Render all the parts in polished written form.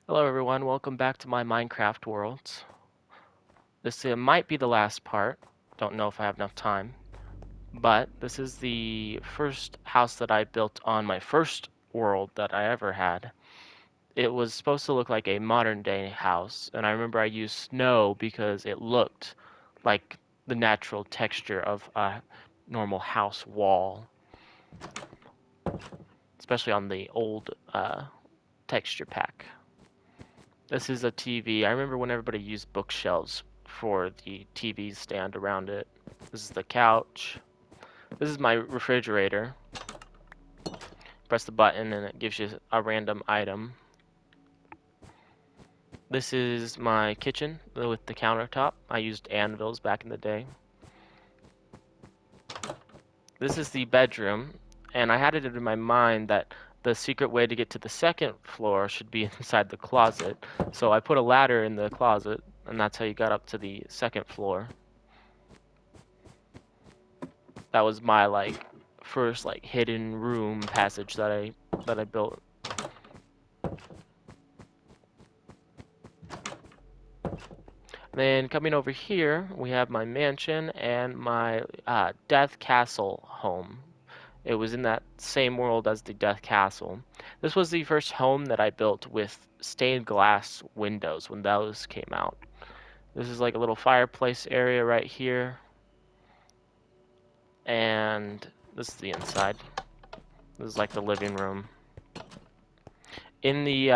Hello everyone, welcome back to my Minecraft world. This might be the last part, don't know if I have enough time, but this is the first house that I built on my first world that I ever had. It was supposed to look like a modern day house, and I remember I used snow because it looked like the natural texture of a normal house wall, especially on the old texture pack. This is a TV. I remember when everybody used bookshelves for the TV stand around it. This is the couch. This is my refrigerator. Press the button and it gives you a random item. This is my kitchen with the countertop. I used anvils back in the day. This is the bedroom, and I had it in my mind that the secret way to get to the second floor should be inside the closet. So I put a ladder in the closet, and that's how you got up to the second floor. That was my first hidden room passage that I built. Then coming over here, we have my mansion and my Death Castle home. It was in that same world as the Death Castle. This was the first home that I built with stained glass windows when those came out. This is like a little fireplace area right here. And this is the inside. This is like the living room. In the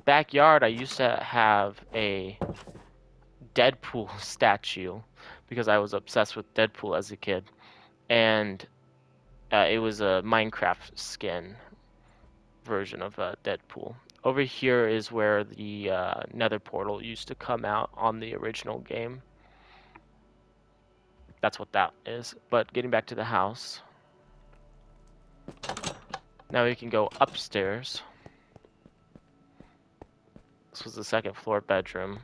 backyard, I used to have a Deadpool statue because I was obsessed with Deadpool as a kid, and it was a Minecraft skin version of Deadpool. Over here is where the Nether portal used to come out on the original game. That's what that is. But getting back to the house, now we can go upstairs. This was the second floor bedroom.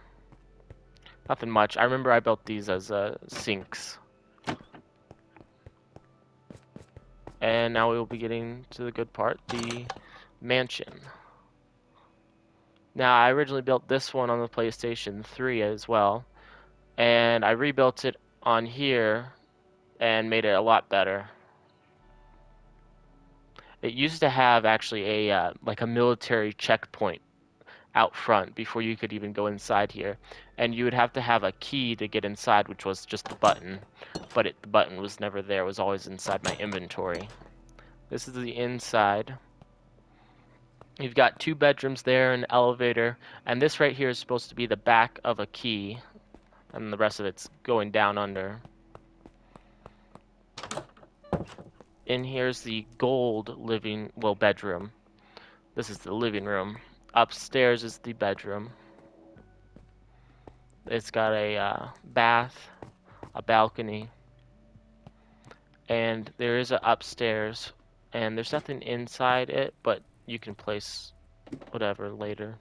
Nothing much. I remember I built these as sinks. And now we will be getting to the good part, the mansion. Now, I originally built this one on the PlayStation 3 as well, and I rebuilt it on here and made it a lot better. It used to have actually a like a military checkpoint out front before you could even go inside here, and you would have to have a key to get inside, which was just the button, but the button was never there. It was always inside my inventory. This is the inside. You've got two bedrooms there, an elevator, and this right here is supposed to be the back of a key, and the rest of it's going down under. In here's the gold bedroom. This is the living room. Upstairs is the bedroom. It's got a bath, a balcony, and there is a upstairs, and there's nothing inside it, but you can place whatever later.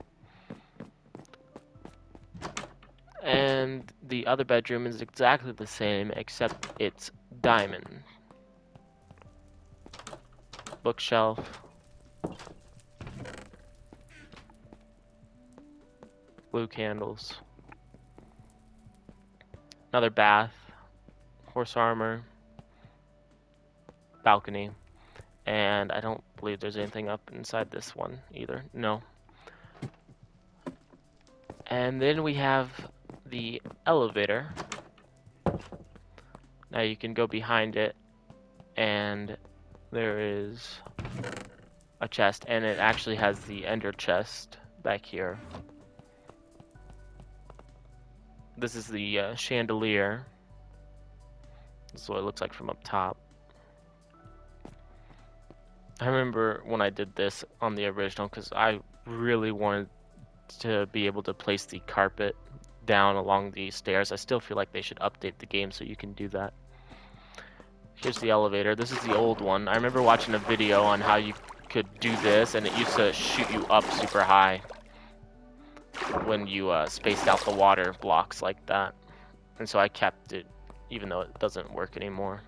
And the other bedroom is exactly the same, except it's diamond. Bookshelf. Blue candles. Another bath. Horse armor. Balcony. And I don't believe there's anything up inside this one either. No. And then we have the elevator. Now you can go behind it, and there is a chest, and it actually has the ender chest back here. This is the chandelier. This is what it looks like from up top. I remember when I did this on the original because I really wanted to be able to place the carpet down along the stairs. I still feel like they should update the game so you can do that. Here's the elevator. This is the old one. I remember watching a video on how you could do this, and it used to shoot you up super high when you spaced out the water blocks like that. And so I kept it, even though it doesn't work anymore.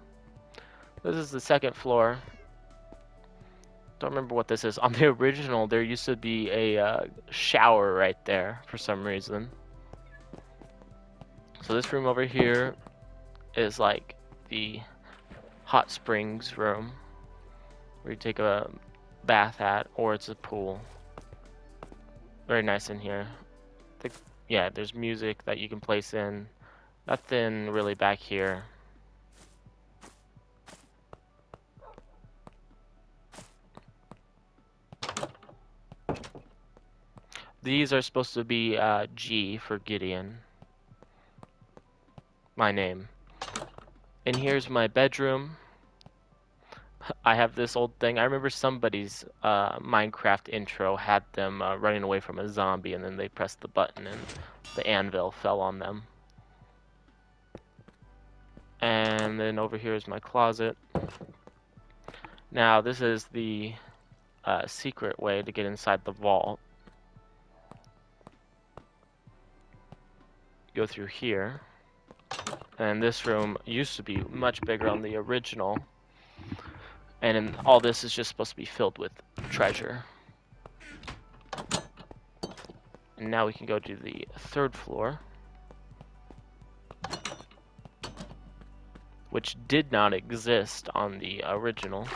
This is the second floor. don't remember what this is. On the original, there used to be a shower right there for some reason. So this room over here is like the hot springs room where you take a bath at, or it's a pool. Very nice in here. Yeah, there's music that you can place in. Nothing really back here. These are supposed to be G for Gideon. My name. And here's my bedroom. I have this old thing. I remember somebody's Minecraft intro had them running away from a zombie, and then they pressed the button and the anvil fell on them. And then over here is my closet. Now this is the secret way to get inside the vault. Go through here. And this room used to be much bigger on the original. And all this is just supposed to be filled with treasure. And now we can go to the third floor, which did not exist on the original.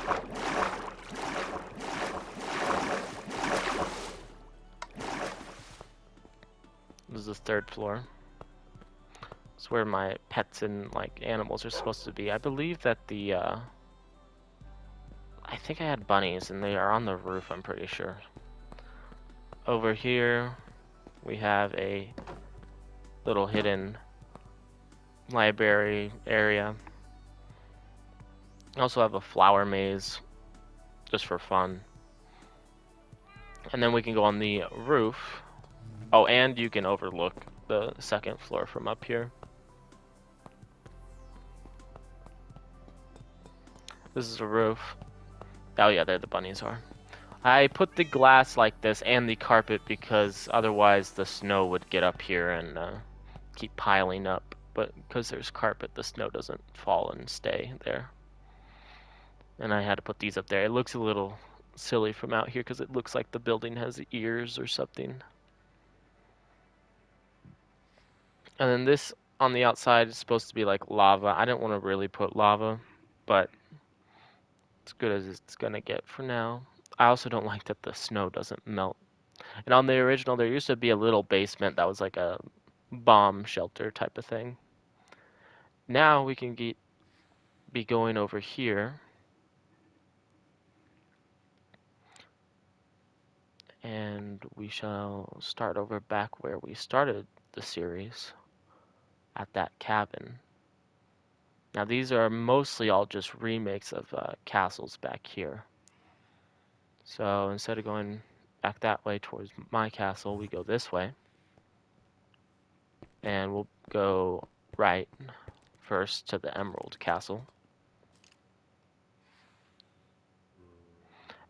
This is the third floor. It's where my pets and like animals are supposed to be. I believe that the I think I had bunnies and they are on the roof, I'm pretty sure. Over here we have a little hidden library area. I also have a flower maze just for fun. And then we can go on the roof. Oh, and you can overlook the second floor from up here. This is a roof. Oh yeah, there the bunnies are. I put the glass like this and the carpet because otherwise the snow would get up here and keep piling up. But because there's carpet, the snow doesn't fall and stay there. And I had to put these up there. It looks a little silly from out here because it looks like the building has ears or something. And then this on the outside is supposed to be like lava. I didn't want to really put lava, but as good as it's gonna get for now. I also don't like that the snow doesn't melt. And on the original, there used to be a little basement that was like a bomb shelter type of thing. Now we can be going over here. And we shall start over back where we started the series, at that cabin. Now these are mostly all just remakes of castles back here. So instead of going back that way towards my castle, we go this way. And we'll go right first to the Emerald Castle.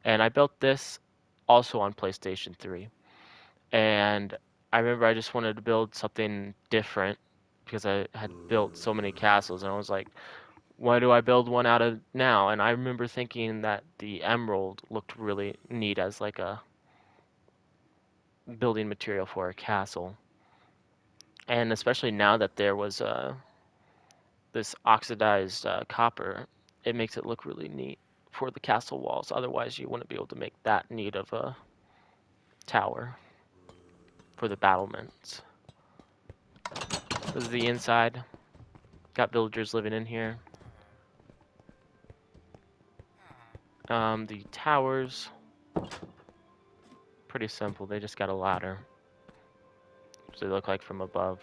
And I built this also on PlayStation 3. And I remember I just wanted to build something different because I had built so many castles, and I was like, why do I build one out of now? And I remember thinking that the emerald looked really neat as like a building material for a castle. And especially now that there was this oxidized copper, it makes it look really neat for the castle walls. Otherwise, you wouldn't be able to make that neat of a tower for the battlements. This is the inside. Got villagers living in here. The towers, pretty simple. They just got a ladder. So they look like from above.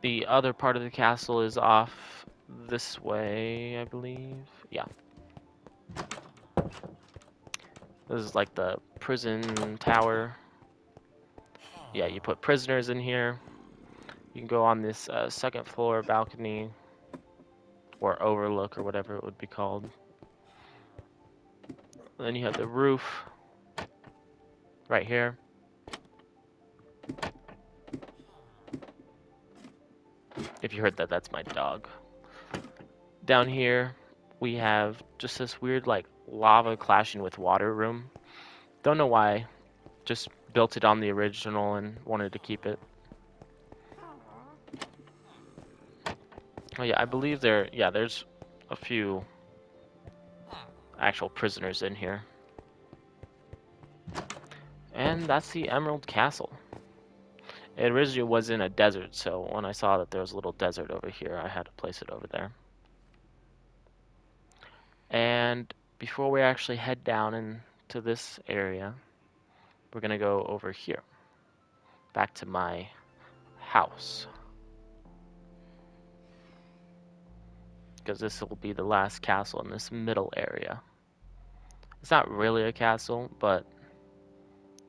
The other part of the castle is off this way, I believe. Yeah. This is like the prison tower. Yeah, you put prisoners in here. You can go on this second floor balcony or overlook or whatever it would be called. And then you have the roof right here. If you heard that, that's my dog. down here we have just this weird like lava clashing with water room. Don't know why. Just built it on the original and wanted to keep it. Oh yeah, I believe there's a few actual prisoners in here. And that's the Emerald Castle. It originally was in a desert, so when I saw that there was a little desert over here, I had to place it over there. And before we actually head down into this area, we're gonna go over here, back to my house. Because this will be the last castle in this middle area. It's not really a castle, but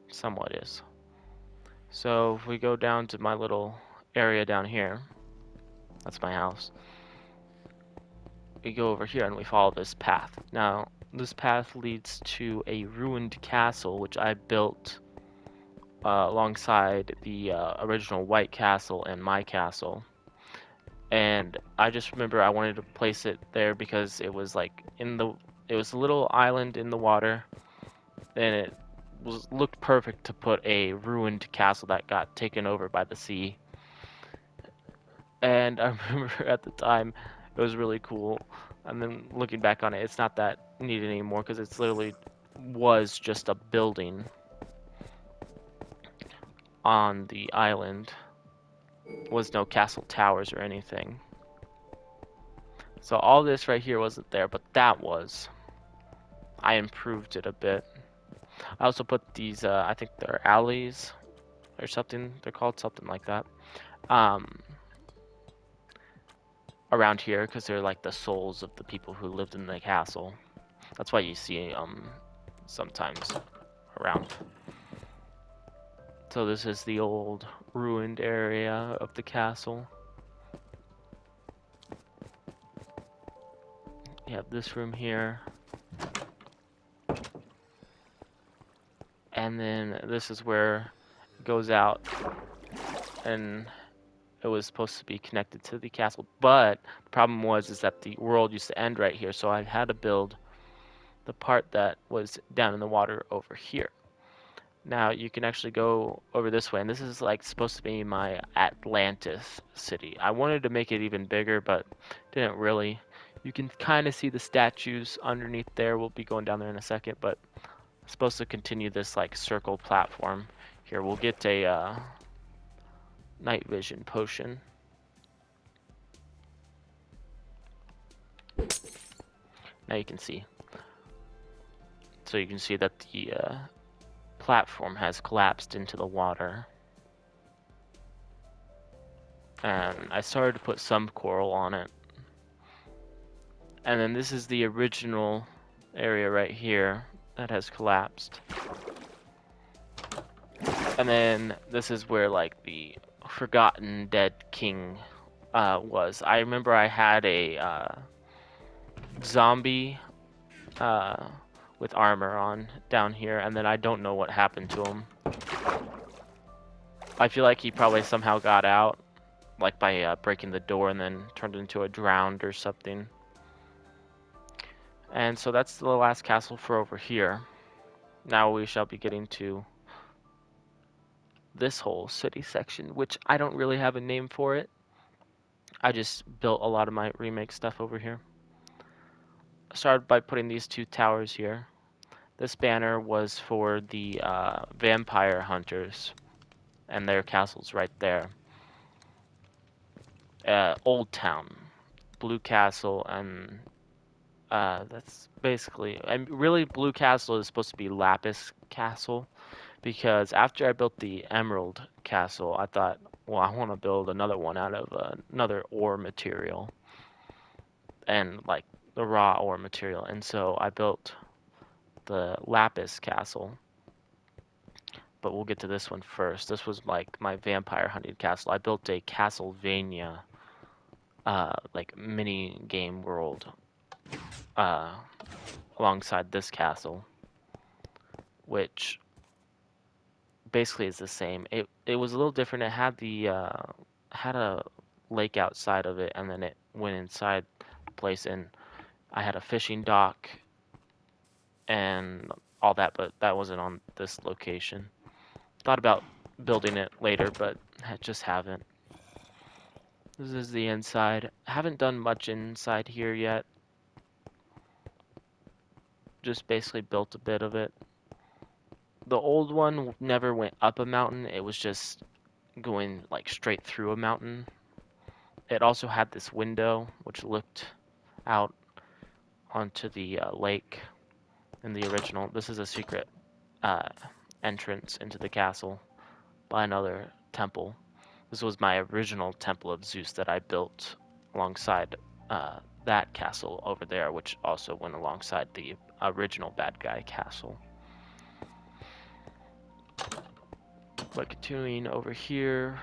somewhat is. So if we go down to my little area down here, that's my house. We go over here and we follow this path. Now, this path leads to a ruined castle, which I built alongside the original White Castle and my castle. And I just remember I wanted to place it there because it was like it was a little island in the water, and it looked perfect to put a ruined castle that got taken over by the sea. And I remember at the time it was really cool, and then looking back on it, it's not that neat anymore because it's literally was just a building on the island. Was no castle towers or anything. So all this right here wasn't there, but that was. I improved it a bit. I also put these, I think they're alleys or something. They're called something like that. Um, Around here because they're like the souls of the people who lived in the castle. That's why you see sometimes around. So this is the old ruined area of the castle. You have this room here. And then this is where it goes out, and it was supposed to be connected to the castle, but the problem is that the world used to end right here, so I had to build the part that was down in the water over here. Now you can actually go over this way, and this is like supposed to be my Atlantis city. I wanted to make it even bigger, but didn't really. You can kind of see the statues underneath there. We'll be going down there in a second, but I'm supposed to continue this like circle platform. Here, we'll get a night vision potion. Now you can see. So you can see that the platform has collapsed into the water. And I started to put some coral on it. And then this is the original area right here that has collapsed. And then this is where like the forgotten dead king was. I remember I had a zombie with armor on down here, and then I don't know what happened to him. I feel like he probably somehow got out, like by breaking the door and then turned into a drowned or something. And so that's the last castle for over here. Now we shall be getting to this whole city section, which I don't really have a name for it. I just built a lot of my remake stuff over here. I started by putting these two towers here. This banner was for the vampire hunters, and their castle's right there. Old Town, Blue Castle, and that's basically. And really, Blue Castle is supposed to be Lapis Castle, because after I built the Emerald Castle, I thought, well, I want to build another one out of another ore material, and like the raw ore material, and so I built the Lapis Castle. But we'll get to this one first. This was like my vampire hunting castle. I built a Castlevania like mini game world uh, alongside this castle, which basically is the same. It was a little different. It had a lake outside of it, and then it went inside place, and I had a fishing dock and all that, but that wasn't on this location. Thought about building it later, but I just haven't. This is the inside. I haven't done much inside here yet. Just basically built a bit of it. The old one never went up a mountain. It was just going like straight through a mountain. It also had this window which looked out onto the lake in the original. This is a secret uh, entrance into the castle by another temple. This was my original Temple of Zeus that I built alongside that castle over there, which also went alongside the original bad guy castle. But continuing over here,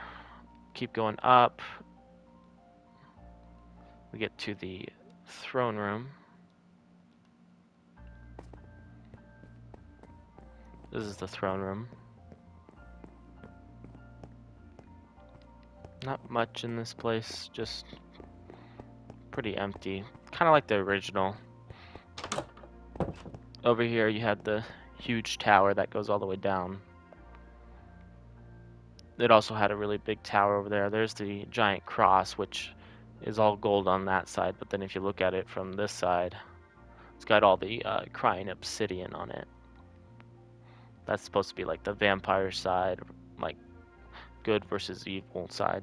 keep going up. We get to the throne room. This is the throne room. Not much in this place, just pretty empty. Kind of like the original. Over here you had the huge tower that goes all the way down. It also had a really big tower over there. There's the giant cross, which is all gold on that side, but then if you look at it from this side, it's got all the crying obsidian on it. That's supposed to be like the vampire side, like good versus evil side.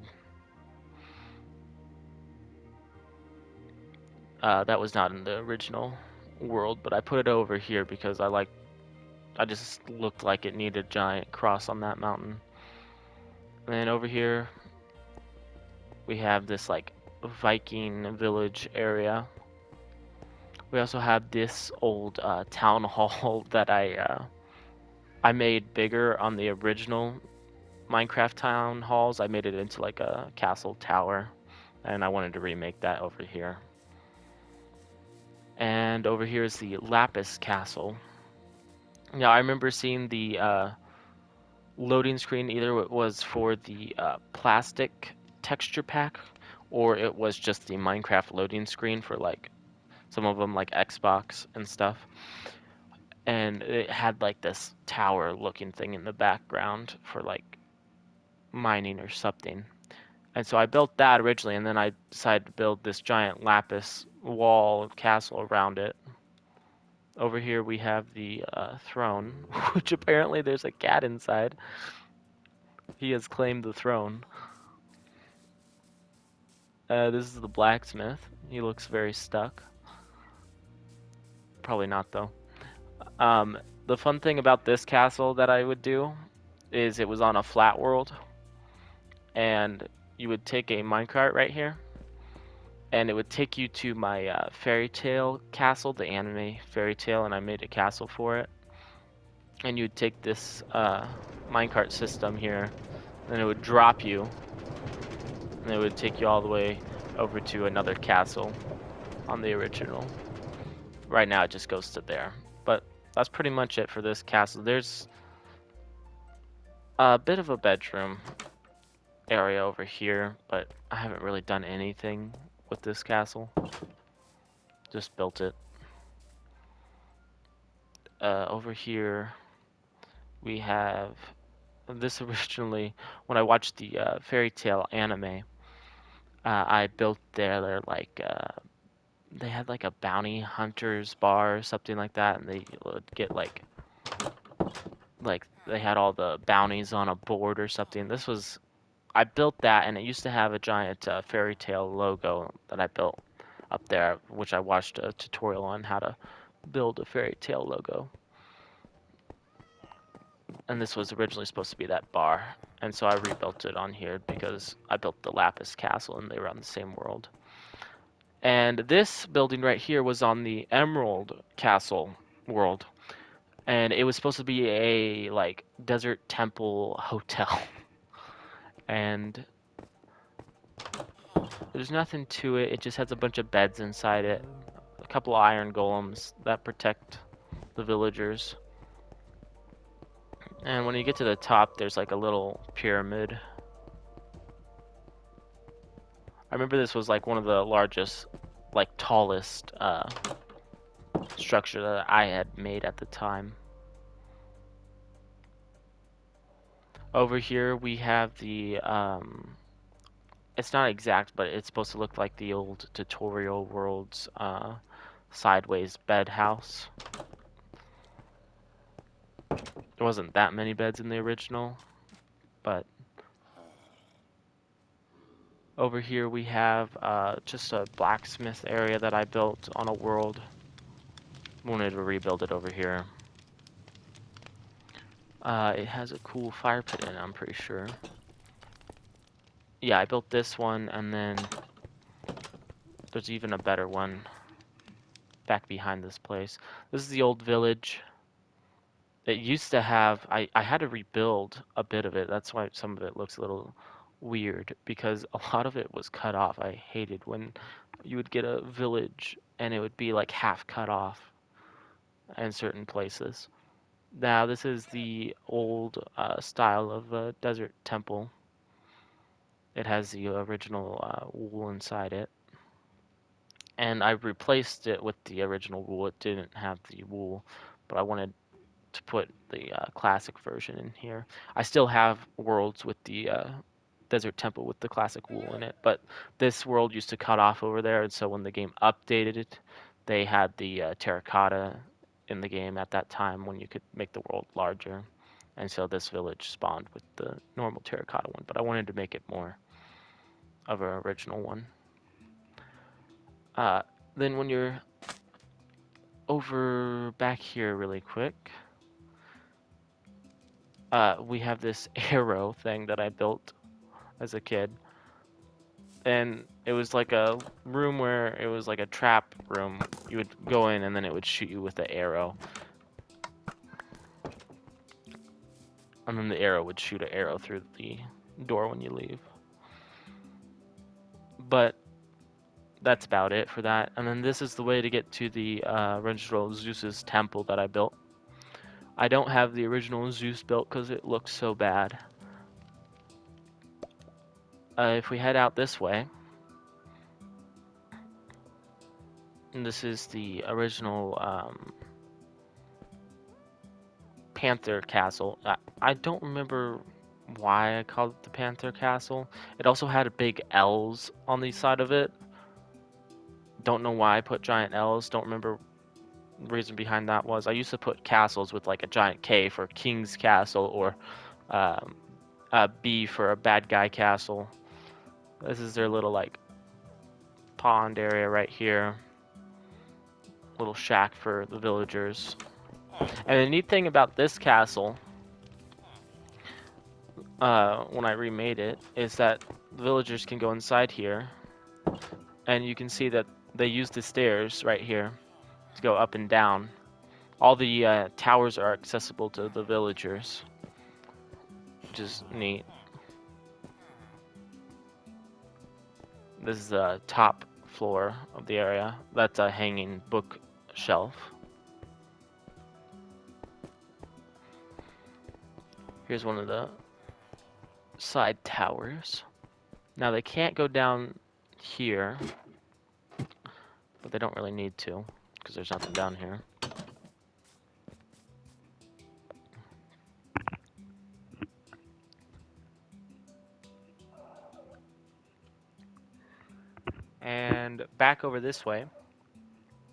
That was not in the original world, but I put it over here because I just looked like it needed a giant cross on that mountain. And then over here, we have this like Viking village area. We also have this old town hall that I made bigger on the original Minecraft town halls. I made it into like a castle tower, and I wanted to remake that over here. And over here is the Lapis Castle. Now I remember seeing the loading screen, either it was for the plastic texture pack or it was just the Minecraft loading screen for like some of them like Xbox and stuff. And it had like this tower looking thing in the background for like mining or something. And so I built that originally, and then I decided to build this giant lapis wall castle around it. Over here we have the throne, which apparently there's a cat inside. He has claimed the throne. This is the blacksmith. He looks very stuck. Probably not though. The fun thing about this castle that I would do is it was on a flat world, and you would take a minecart right here, and it would take you to my fairy tale castle, the anime fairy tale, and I made a castle for it. And you'd take this minecart system here, and it would drop you, and it would take you all the way over to another castle on the original. Right now it just goes to there, but that's pretty much it for this castle. There's a bit of a bedroom area over here, but I haven't really done anything with this castle. Just built it. Over here we have this originally, when I watched the fairy tale anime, I built there like they had like a bounty hunters bar or something like that, and they would get like they had all the bounties on a board or something. I built that, and it used to have a giant fairy tale logo that I built up there, which I watched a tutorial on how to build a fairy tale logo. And this was originally supposed to be that bar, and so I rebuilt it on here because I built the Lapis Castle and they were on the same world. And this building right here was on the Emerald Castle world, and it was supposed to be a like desert temple hotel. And there's nothing to it. It just has a bunch of beds inside it, a couple of iron golems that protect the villagers. And when you get to the top, there's like a little pyramid. I remember this was like one of the largest like tallest structure that I had made at the time. Over here we have the it's not exact, but it's supposed to look like the old Tutorial Worlds sideways bed house. There wasn't that many beds in the original, but over here we have just a blacksmith area that I built on a world. Wanted to rebuild it over here. It has a cool fire pit in it, I'm pretty sure. Yeah, I built this one, and then there's even a better one back behind this place. This is the old village. It used to have, I had to rebuild a bit of it. That's why some of it looks a little weird, because a lot of it was cut off. I hated when you would get a village and it would be like half cut off in certain places. Now, this is the old style of a desert temple. It has the original wool inside it. And I replaced it with the original wool. It didn't have the wool, but I wanted to put the classic version in here. I still have worlds with the desert temple with the classic wool in it, but this world used to cut off over there, and so when the game updated it, they had the terracotta in the game at that time when you could make the world larger. And so this village spawned with the normal terracotta one, but I wanted to make it more of an original one. Then when you're over back here really quick, we have this arrow thing that I built as a kid. And it was like a room where it was like a trap room. You would go in and then it would shoot you with the arrow. And then the arrow would shoot an arrow through the door when you leave. But that's about it for that. And then this is the way to get to the original Zeus's temple that I built. I don't have the original Zeus built because it looks so bad. If we head out this way, and this is the original Panther Castle. I don't remember why I called it the Panther Castle. It also had a big L's on the side of it. Don't know why I put giant L's. Don't remember the reason behind that was. I used to put castles with like a giant K for King's Castle, or a B for a bad guy castle. This is their little like pond area right here. Little shack for the villagers. And the neat thing about this castle, when I remade it, is that the villagers can go inside here, and you can see that they use the stairs right here to go up and down. All the towers are accessible to the villagers, which is neat. This is the top floor of the area. That's a hanging bookshelf. Here's one of the side towers. Now they can't go down here, but they don't really need to because there's nothing down here. And back over this way,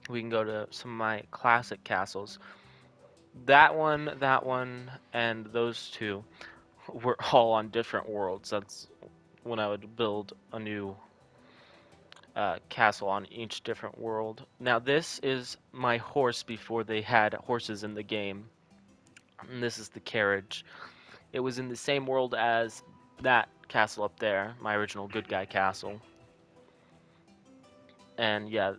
we can go to some of my classic castles. That one, and those two were all on different worlds. That's when I would build a new castle on each different world. Now this is my horse before they had horses in the game. And this is the carriage. It was in the same world as that castle up there, my original good guy castle. And yeah,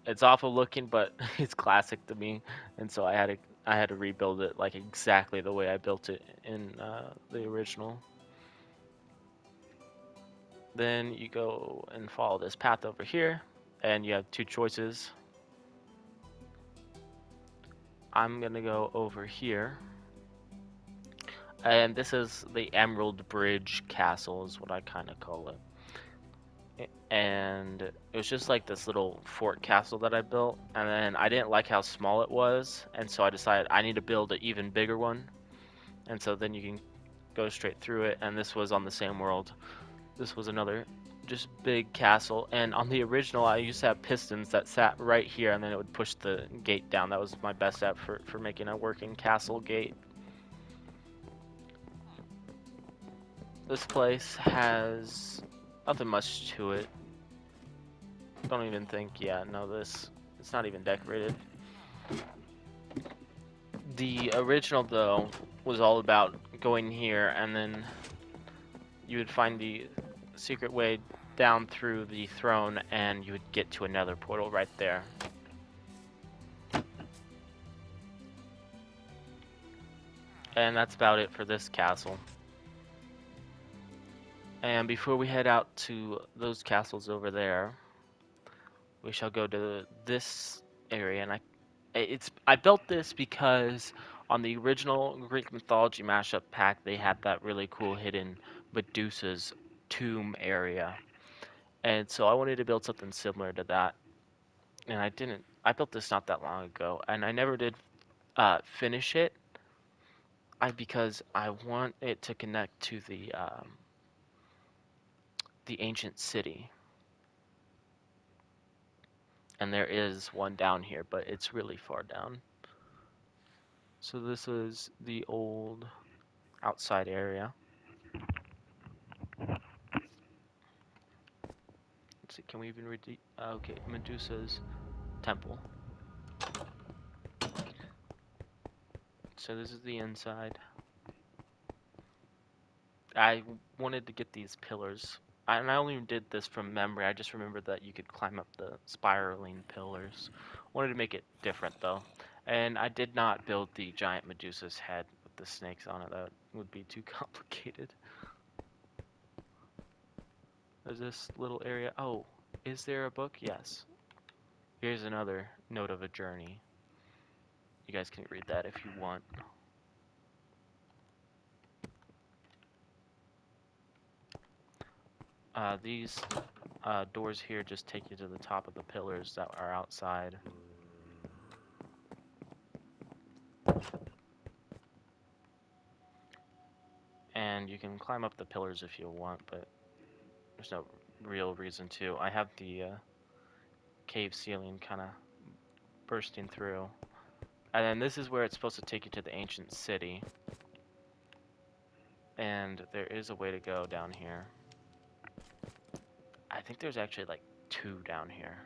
it's awful looking, but it's classic to me, and so I had to rebuild it like exactly the way I built it in the original. Then you go and follow this path over here, and you have two choices. I'm gonna go over here, and this is the Emerald Bridge Castle, is what I kind of call it. and it was just like this little fort castle that I built, and then I didn't like how small it was, and so I decided I need to build an even bigger one, and so then you can go straight through it, and this was on the same world. This was another just big castle, and on the original I used to have pistons that sat right here, and then it would push the gate down. That was my best effort for making a working castle gate. This place has nothing much to it. Don't even think, yeah, no, it's not even decorated. The original, though, was all about going here, and then you would find the secret way down through the throne, and you would get to another portal right there. And that's about it for this castle. And before we head out to those castles over there, we shall go to this area. And I built this because on the original Greek mythology mashup pack, they had that really cool hidden Medusa's tomb area. And so I wanted to build something similar to that. And I didn't. I built this not that long ago, and I never did finish it. Because I want it to connect to the ancient city, and there is one down here, but it's really far down. So this is the old outside area. Let's see, can we even read the? Okay, Medusa's temple. So this is the inside. I wanted to get these pillars. And I only did this from memory. I just remembered that you could climb up the spiraling pillars. Wanted to make it different though. And I did not build the giant Medusa's head with the snakes on it. That would be too complicated. There's this little area. Oh, is there a book? Yes. Here's another note of a journey. You guys can read that if you want. These doors here just take you to the top of the pillars that are outside. And you can climb up the pillars if you want, but there's no real reason to. I have the cave ceiling kind of bursting through. And then this is where it's supposed to take you to the ancient city. And there is a way to go down here. I think there's actually like 2 down here.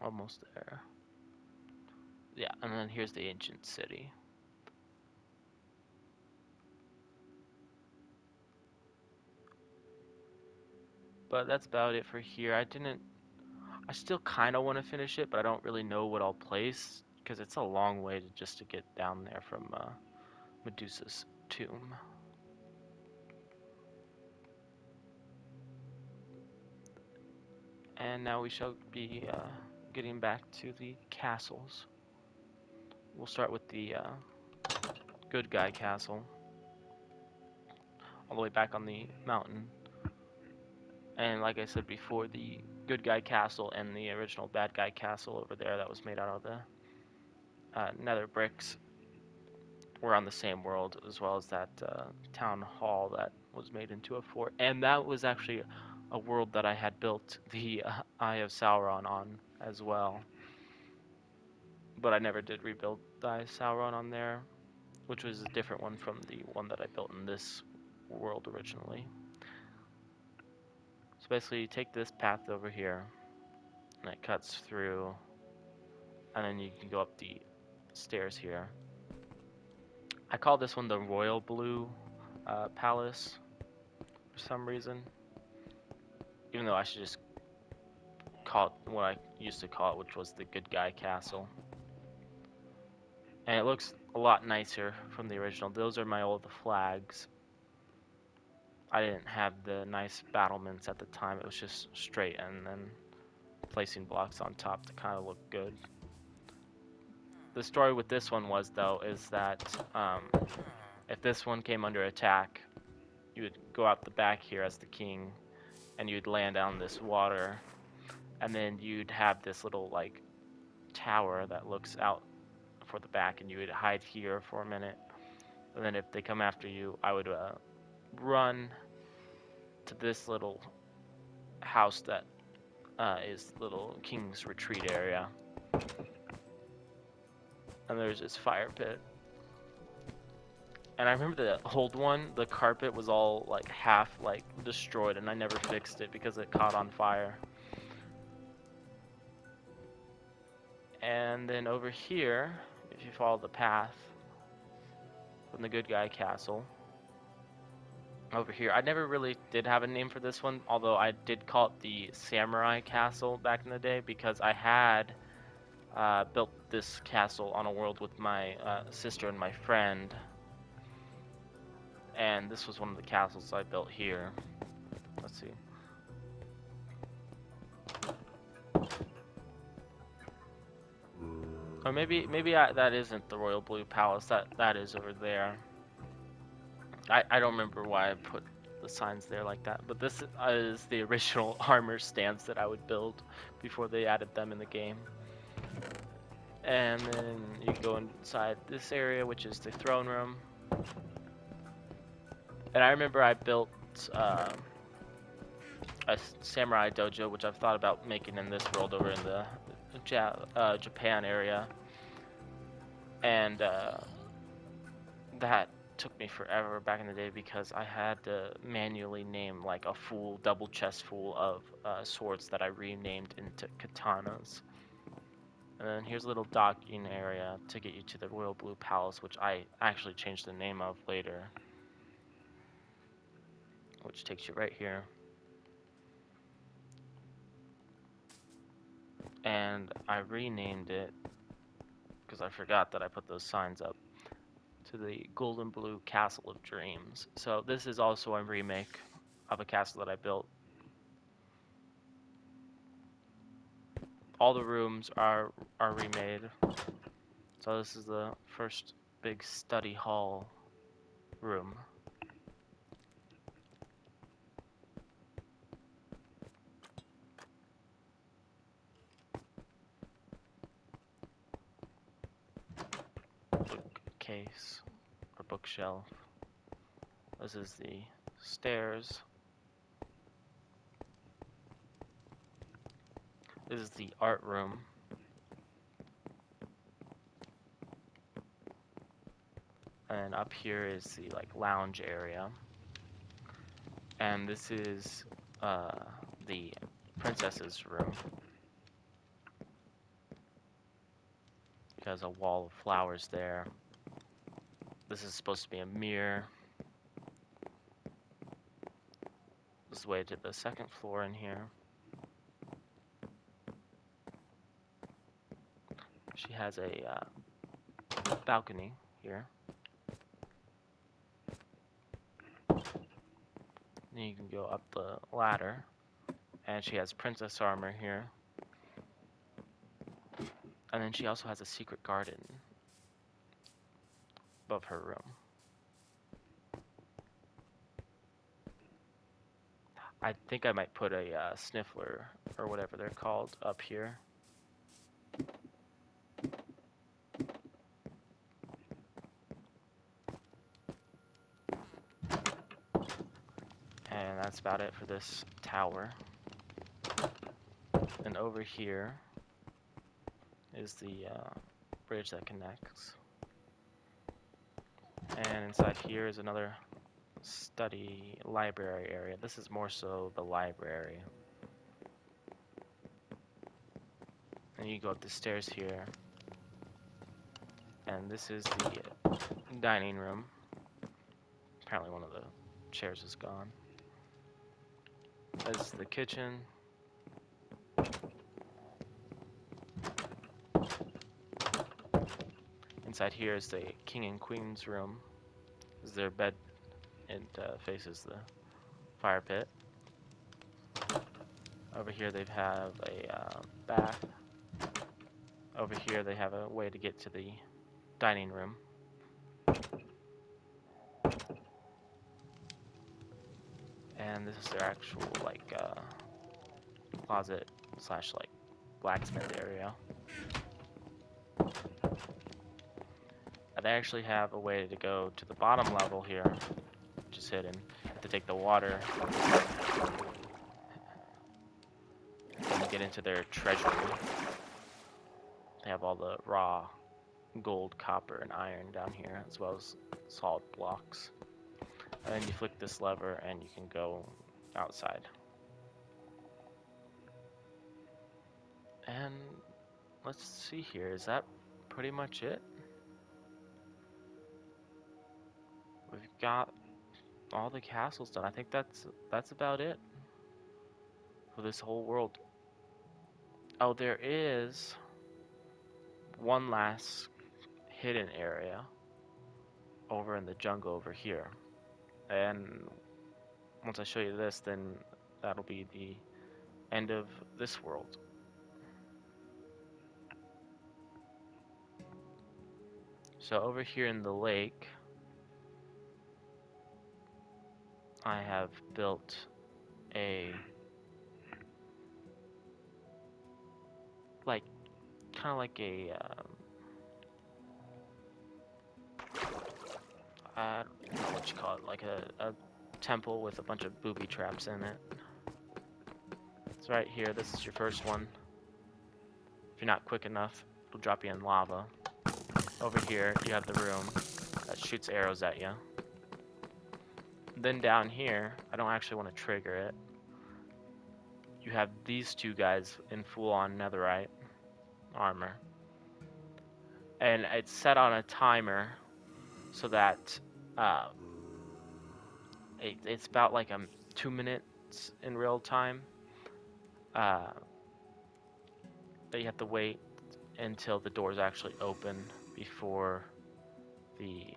Almost there. Yeah, and then here's the ancient city. But that's about it for here. I still kind of want to finish it, but I don't really know what I'll place because it's a long way just to get down there from Medusa's tomb. And now we shall be getting back to the castles. We'll start with the good guy castle, all the way back on the mountain. And like I said before, the good guy castle and the original bad guy castle over there that was made out of the nether bricks were on the same world, as well as that town hall that was made into a fort. And that was actually a world that I had built the Eye of Sauron on as well. But I never did rebuild the Eye of Sauron on there, which was a different one from the one that I built in this world originally. So basically, you take this path over here, and it cuts through, and then you can go up the stairs here. I call this one the Royal Blue Palace for some reason, even though I should just call it what I used to call it, which was the Good Guy Castle. And it looks a lot nicer from the original. Those are my old flags. I didn't have the nice battlements at the time. It was just straight and then placing blocks on top to kind of look good. the story with this one was, though, is that if this one came under attack, you would go out the back here as the king, and you'd land on this water, and then you'd have this little like tower that looks out for the back, and you would hide here for a minute. And then if they come after you, I would run to this little house that is little king's retreat area, and there's this fire pit. And I remember the old one, the carpet was all like half like destroyed, and I never fixed it because it caught on fire. And then over here, if you follow the path from the good guy castle, over here, I never really did have a name for this one, although I did call it the Samurai Castle back in the day because I had built this castle on a world with my sister and my friend, and this was one of the castles I built here. Let's see. Or maybe that isn't the Royal Blue Palace. That is over there. I don't remember why I put the signs there like that, but this is the original armor stance that I would build before they added them in the game. And then you go inside this area, which is the throne room. And I remember I built a samurai dojo, which I've thought about making in this world over in the Japan area. And that took me forever back in the day because I had to manually name like a full double chest full of swords that I renamed into katanas. And then here's a little docking area to get you to the Royal Blue Palace, which I actually changed the name of later, which takes you right here. And I renamed it because I forgot that I put those signs up, to the Golden Blue Castle of Dreams. So this is also a remake of a castle that I built. All the rooms are remade. So this is the first big study hall room. Bookcase or bookshelf. This is the stairs. This is the art room. And up here is the like lounge area. And this is the princess's room. There's a wall of flowers there. This is supposed to be a mirror. This is the way to the second floor in here. She has a balcony here. Then you can go up the ladder, and she has princess armor here. And then she also has a secret garden above her room. I think I might put a sniffler, or whatever they're called, up here. And that's about it for this tower. And over here is the bridge that connects. And inside here is another study library area. This is more so the library. And you go up the stairs here. And this is the dining room. Apparently one of the chairs is gone. This is the kitchen. Inside here is the king and queen's room. This is their bed, and faces the fire pit. Over here they have a bath. Over here they have a way to get to the dining room. And this is their actual like closet slash like blacksmith area. They actually have a way to go to the bottom level here, which is hidden, to take the water and get into their treasury. They have all the raw gold, copper, and iron down here, as well as solid blocks. And then you flick this lever and you can go outside. And let's see here, is that pretty much it? We've got all the castles done. I think that's about it for this whole world. Oh, there is one last hidden area over in the jungle over here. And once I show you this, then that'll be the end of this world. So over here in the lake, I have built a like kind of like a I don't know what you call it, like a temple with a bunch of booby traps in it. It's right here. This is your first one. If you're not quick enough, it'll drop you in lava. Over here, you have the room that shoots arrows at you. Then down here, I don't actually want to trigger it. You have these two guys in full-on netherite armor. And it's set on a timer so that it's about like 2 minutes in real time. That you have to wait until the doors actually open before the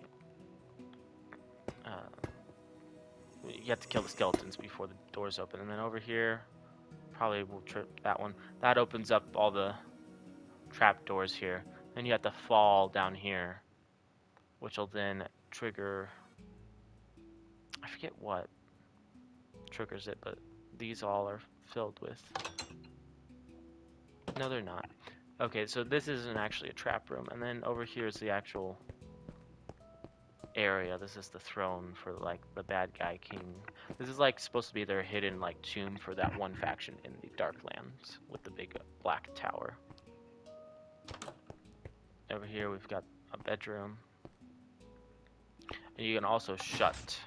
you have to kill the skeletons before the doors open. And then over here, probably will trip that one. That opens up all the trap doors here. Then you have to fall down here, which will then trigger, I forget what triggers it, but these all are filled with, no they're not. Okay, so this isn't actually a trap room. And then over here is the actual area. This is the throne for like the bad guy king. This is like supposed to be their hidden like tomb for that one faction in the Darklands with the big black tower. Over here we've got a bedroom. And you can also shut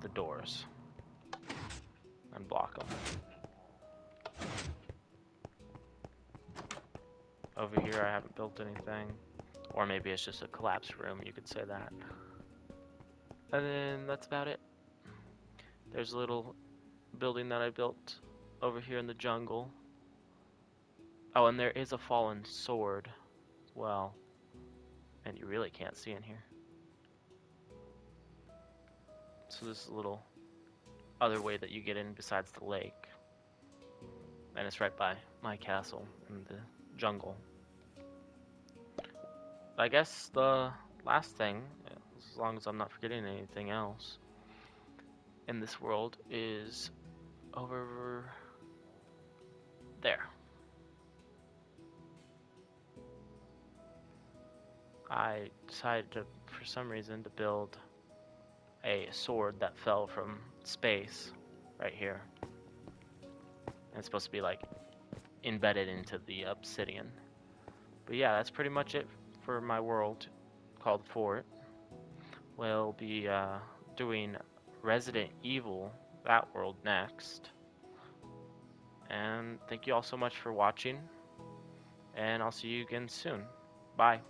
the doors and block them. Over here I haven't built anything. Or maybe it's just a collapsed room, you could say that. And then that's about it. There's a little building that I built over here in the jungle. Oh, and there is a fallen sword as well. And you really can't see in here. So this is a little other way that you get in besides the lake. And it's right by my castle in the jungle. I guess the last thing, as long as I'm not forgetting anything else, in this world is over there. I decided to, for some reason, to build a sword that fell from space right here. And it's supposed to be like embedded into the obsidian. But yeah, that's pretty much it for my world called Fort. We'll be doing Resident Evil, that world, next. And thank you all so much for watching. And I'll see you again soon. Bye.